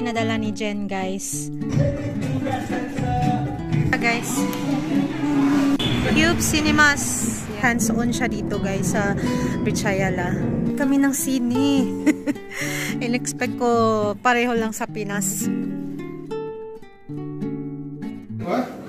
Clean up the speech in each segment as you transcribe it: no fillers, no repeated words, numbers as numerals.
pinadala ni Jen, guys. Guys, Cube Cinemas. Hands-on siya dito, guys, sa Richayala. Kami ng sine. In-expect ko pareho lang sa Pinas. What?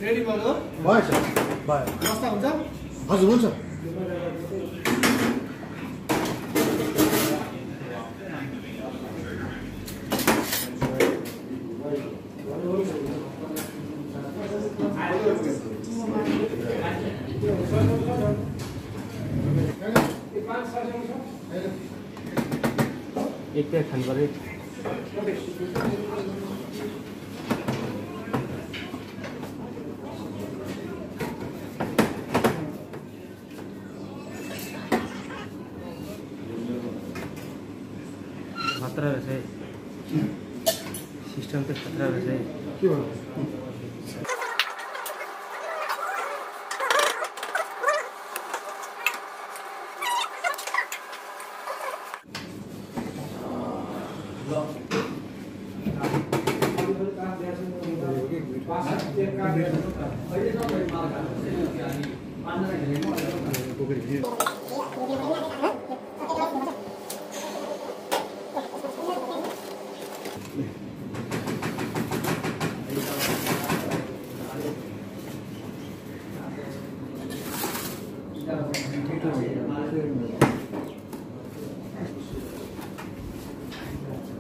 Ready भयो भएछ भयो नास्ता हुन्छ हजुर हुन्छ एक प्लेट खानु पर्यो खतरा रहेछ सिस्टम त खतरा रहेछ के भयो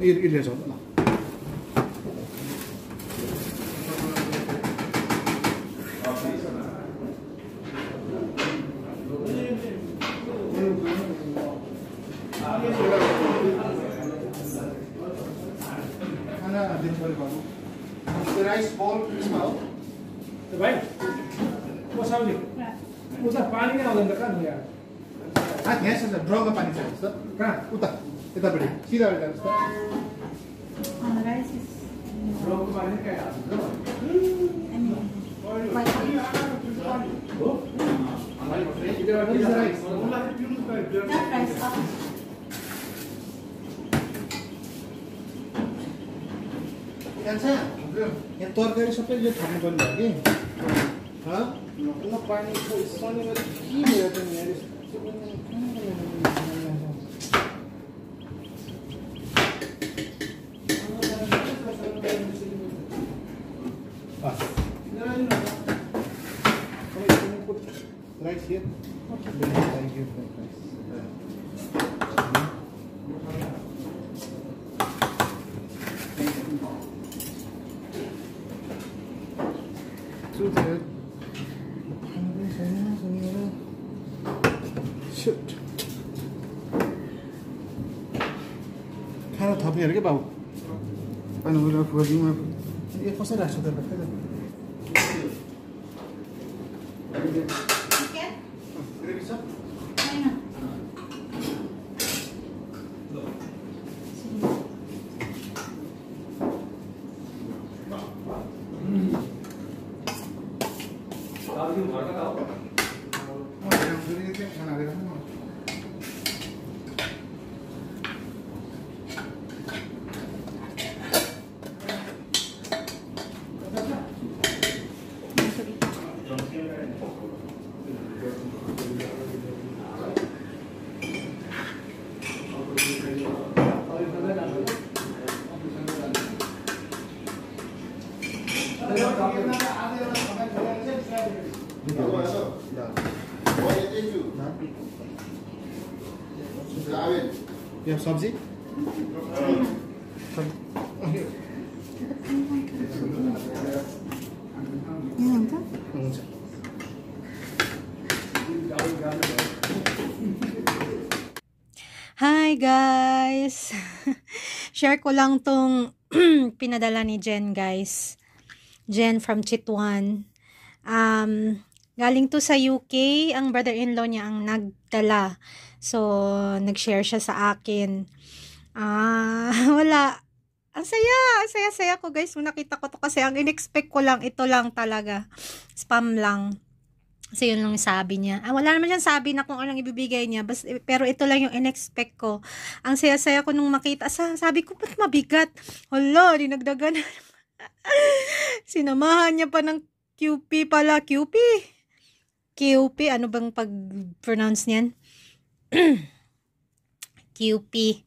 이래 좀 나. 하나 드셔볼 거고. राइस बल इसमा हो त भाइ म साउली उता पानी नै आउँदैन त कहाँ यहाँ हात यहाँ छ ड्रममा पानी छ जस्तो कहाँ उता यतापट्टि सिधा जान्छ त Rice is... ड्रमको पानी कहाँ आउँछ यहाँ तरकारी सबै यो थाप्नु पर्ने भयो कि पानी शनिबार के भयो त यहाँ Right here. Okay. Thank you. Shoot. खाना थप्ने अरे के बाबु अनि उयो फुर्दिङमा ए कसरी राख्छ त ग्रेभी छ या सब्जी Hi guys! Share ko lang tong pinadala ni Jen guys. Jen from Chitwan. Galing to sa UK. Ang brother-in-law niya ang nagdala. So, nag-share siya sa akin. Wala. Ang saya. Ang saya-saya ko guys. Nakita ko to kasi ang in-expect ko lang. Ito lang talaga. Spam lang. Kasi yun lang yung sabi niya. Wala naman siyang sabi na kung anong ibibigay niya. Pero ito lang yung in-expect ko. Ang saya-saya ko nung makita. Sabi ko, ba't mabigat? Hala, dinagdagan. Sinamahan niya pa ng QP pala. QP? Ano bang pag-pronounce niyan? QP.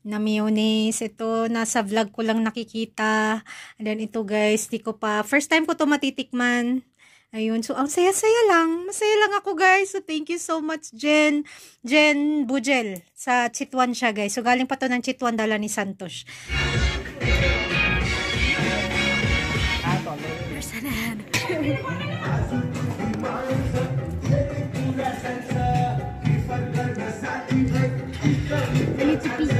Na mayonnaise. Ito, nasa vlog ko lang nakikita. And then ito guys, di ko pa. First time ko to matitikman. Ayun. So, ang saya-saya lang. Masaya lang ako, guys. So, thank you so much, Jen. Jen Bujel. Sa Chitwan siya, guys. So, galing pa to ng Chitwan, dala ni Santos. Personal. I need to pee.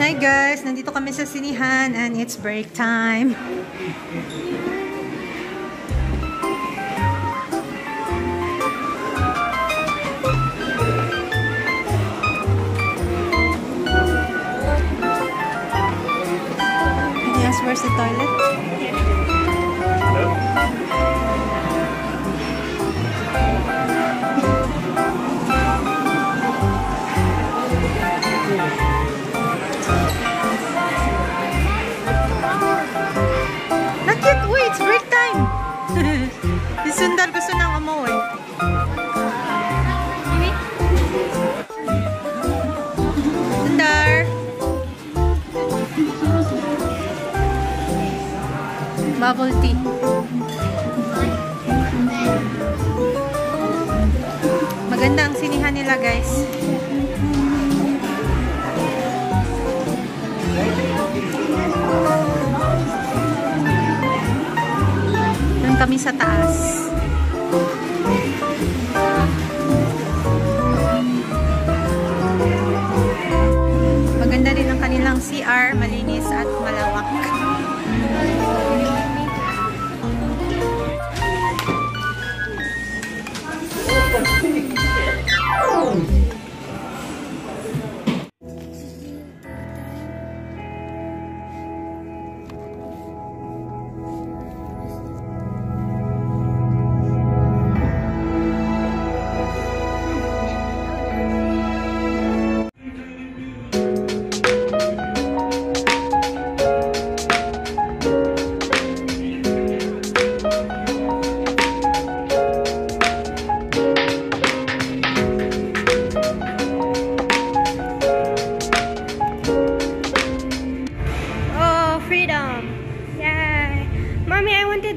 Hi guys, nandito kami sa sinihan and it's break time. Yes, where's the toilet? It's break time. Si Sundar gusto nang umuwi. Sundar. Bubble tea. Maganda ang sinihan nila, guys. Kami sa taas. Maganda rin ang kanilang CR, malinis at malawak.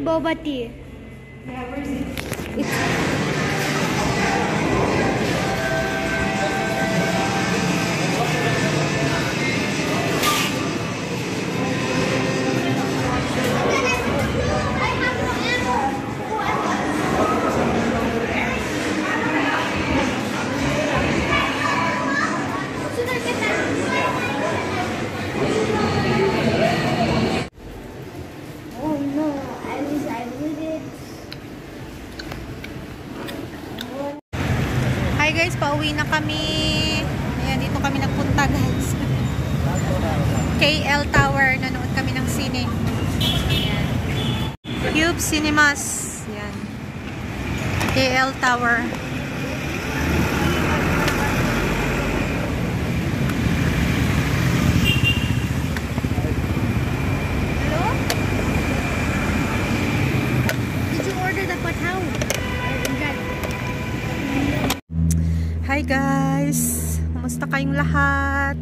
Boba tea. Yeah, where is it? Hi guys, pauwi na kami. Ayan, dito kami nagpunta guys. KL Tower, nanood kami ng sine. Ayan. Cube Cinemas. Ayan. KL Tower. Hello? Did you order the pataw? Hi guys! Kumusta kayong lahat?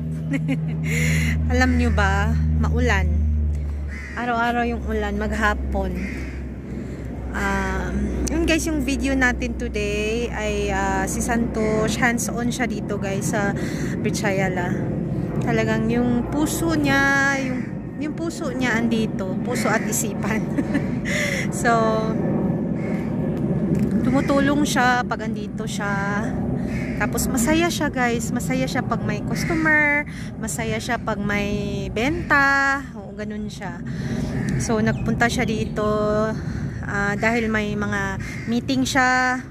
Alam nyo ba, maulan. Araw-araw yung ulan, maghapon. Yun guys, yung video natin today ay si Santosh, hands-on siya dito guys sa Berchayala. Talagang yung puso niya, yung puso niya andito, puso at isipan. So, tumutulong siya pag andito siya. Tapos masaya siya guys, masaya siya pag may customer, masaya siya pag may benta, o ganun siya. So nagpunta siya dito dahil may mga meeting siya.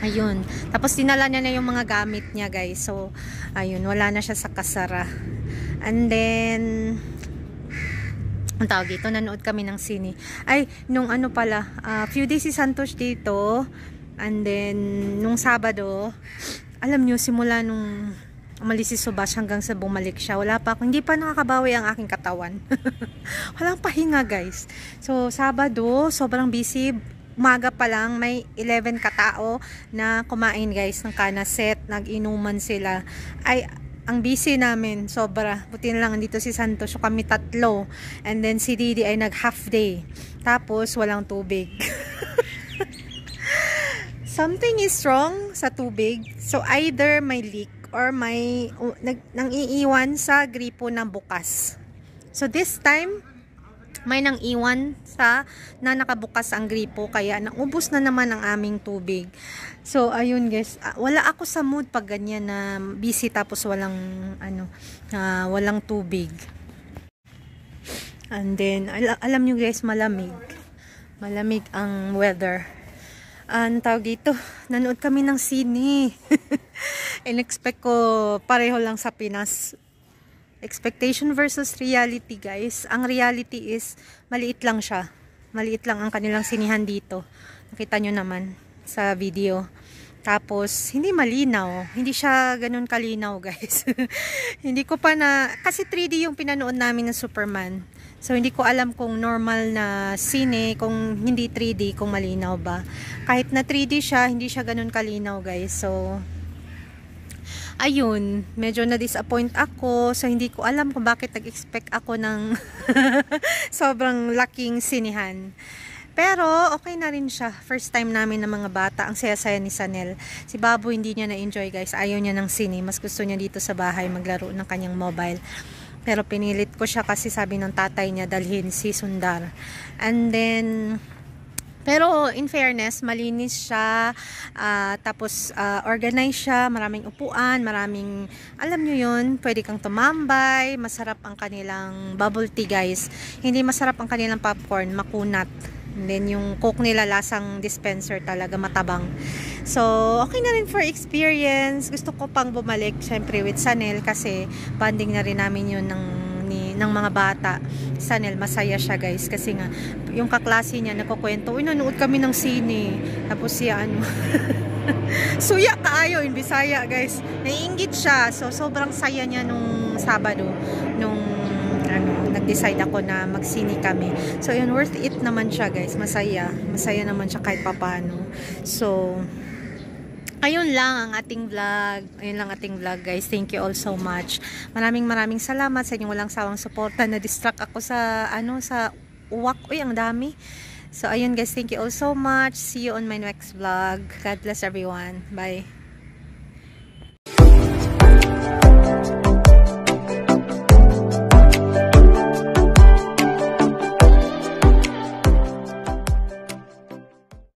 Ayun. Tapos dinala niya na yung mga gamit niya guys. So ayun, wala na siya sa kasara. And then ang tawag dito, nanood kami ng sine. Ay, nung ano pala, few days si Santosh dito. And then, nung Sabado, alam nyo, simula nung umalis si Subash hanggang sa bumalik siya, hindi pa nakakabawi ang aking katawan. Walang pahinga guys. So, Sabado, sobrang busy. Umaga pa lang, may 11 katao na kumain guys ng kanaset. Nag-inuman sila. Ay, ang busy namin, sobra. Buti na lang dito si Santos, so kami 3. And then si Didi ay nag half day. Tapos walang tubig. Something is wrong sa tubig. So either may leak or may nang iiwan sa gripo na bukas. So this time may nang iwan na nakabukas ang gripo, kaya naubos na naman ang aming tubig. So ayun guys, wala ako sa mood pag ganyan na busy tapos walang walang tubig. And then alam nyo guys, malamig ang weather. Ang tawag dito, nanood kami ng sine. In-expect ko pareho lang sa Pinas. Expectation versus reality guys. Ang reality is maliit lang siya. Maliit lang ang kanilang sinihan dito. Nakita nyo naman sa video. Tapos hindi malinaw. Hindi siya ganun kalinaw guys. Hindi ko pa kasi 3D yung pinanood namin ng Superman. So hindi ko alam kung normal na sine, kung hindi 3D, kung malinaw ba. Kahit na 3D siya, hindi siya ganun kalinaw guys. So ayun, medyo na-disappoint ako. So, hindi ko alam kung bakit nag-expect ako ng sobrang laking sinihan. Pero, okay na rin siya. First time namin ng mga bata. Ang saya-saya ni Sanel. Si Babu, hindi niya na-enjoy guys. Ayaw niya ng sine. Mas gusto niya dito sa bahay maglaro ng kanyang mobile. Pero pinilit ko siya kasi sabi ng tatay niya dalhin si Sundar. And then pero in fairness, malinis siya, tapos organized siya, maraming upuan, maraming, alam nyo yun, pwede kang tumambay, masarap ang kanilang bubble tea guys. Hindi masarap ang kanilang popcorn, makunat. And then yung coke nila lasang dispenser talaga, matabang. So, okay na rin for experience. Gusto ko pang bumalik, syempre with Sanel, kasi bonding na rin namin yun ng mga bata. Sanel, masaya siya guys kasi nga yung kaklase niya nagkukwento, uy, nanood kami ng sine, tapos siya suya kaayo in Bisaya guys, naiinggit siya. So sobrang saya niya nung Sabado nung nag-decide ako na magsine kami. So yun, worth it naman siya guys, masaya naman siya kahit papano. So ayun lang ang ating vlog. Ayun lang ating vlog guys. Thank you all so much. Maraming salamat sa inyong walang sawang suporta. Na-distract ako sa sa uwak. Uy, ang dami. So ayun guys, thank you all so much. See you on my next vlog. God bless everyone. Bye.